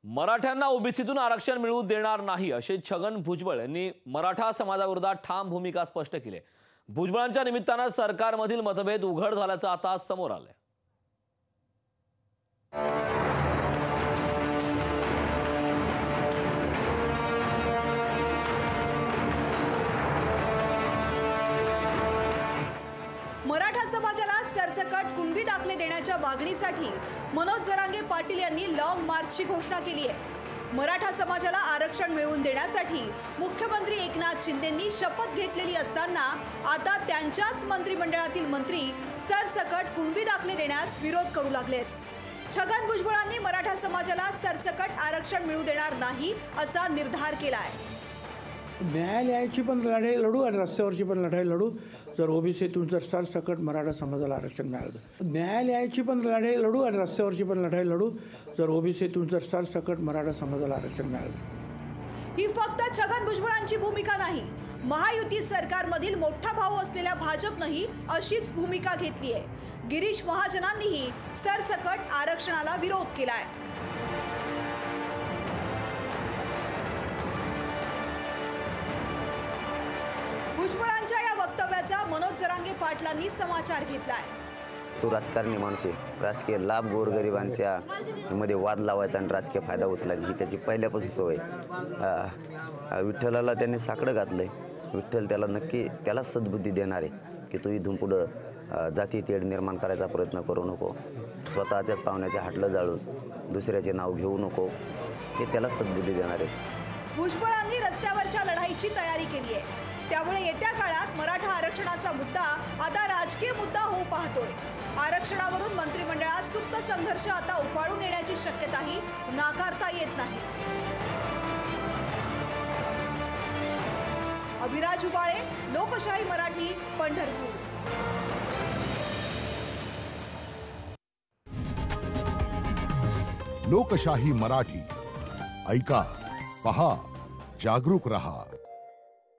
मराठ्यांना ओबीसीतून आरक्षण मिळवू देणार नाही असे छगन भुजबळ यांनी मराठा समाजाविरोधात ठाम भूमिका स्पष्ट केली आहे। भुजबळांच्या निमित्ताने सरकारमधील मतभेद उघड झाल्याचं आता समोर आलंय। मराठा समाजाला सरसकट कुणबी दाखले देण्याच्या मागणीसाठी मनोज जरांगे पाटील यांनी लॉंग मार्चची घोषणा केली आहे। मराठा समाजाला आरक्षण मिळवून देण्यासाठी मुख्यमंत्री एकनाथ शिंदेंनी शपथ घेतलेली असताना आता त्यांच्याच मंत्रिमंडळातील मंत्री सरसकट कुणबी दाखले देण्यास विरोध करू लागलेत। छगन भुजबळांनी मराठा समाजाला सरसकट आरक्षण मिळवू देणार नाही असा निर्धार केला आहे। न्यायालयाची पण लढाई लढू आणि रस्त्यावरची पण लढाई लढू जर ओबीसीतून जर सरसकट मराठा समाजाला आरक्षण मिळालं। न्यायालयाची पण लढाई लढू आणि रस्त्यावरची पण लढाई लढू जर ओबीसीतून जर सरसकट मराठा समाजाला आरक्षण मिळालं। ही फक्त छगन भुजबळांची भूमिका नाही, महायुती सरकारमधील मोठा भाऊ असलेल्या भाजपनेही अशीच भूमिका घेतली आहे। गिरीश महाजनांनीही सरसकट आरक्षणाला विरोध केलाय। भुजबळांच्या या वक्तव्याचा मनोज जरांगे पाटलांनी समाचार घेतलाय। तो राजकारणी माणूस आहे, राजकीय लाभ गोरगरिबांच्या मध्ये वाद लावायचा आणि राजकीय फायदा उचलायचा ही त्याची पहिल्यापासून सवय। विठ्ठलाला त्यांनी साकडं घातलंय, विठ्ठल त्याला नक्की त्याला सद्बुद्धी देणार आहे की तू इथून पुढं जाती तेढ निर्माण करायचा प्रयत्न करू नको, स्वतःच्या पाहुण्याच्या हाटलं जाळून दुसऱ्याचे नाव घेऊ नको, हे त्याला सद्बुद्धी देणार आहे। भुजबळांनी रस्त्यावरच्या लढाईची तयारी केली आहे, त्यामुळे येत्या काळात मराठा आरक्षणाचा मुद्दा आता राजकीय मुद्दा होऊ पाहतोय। आरक्षणावरून मंत्रिमंडळात सुप्त संघर्ष आता उफाळून येण्याची शक्यताही नाकारता येत नाही। अभिराज उबाळे, लोकशाही मराठी, पंढरपूर। लोकशाही मराठी ऐका, पहा, जागरूक रहा।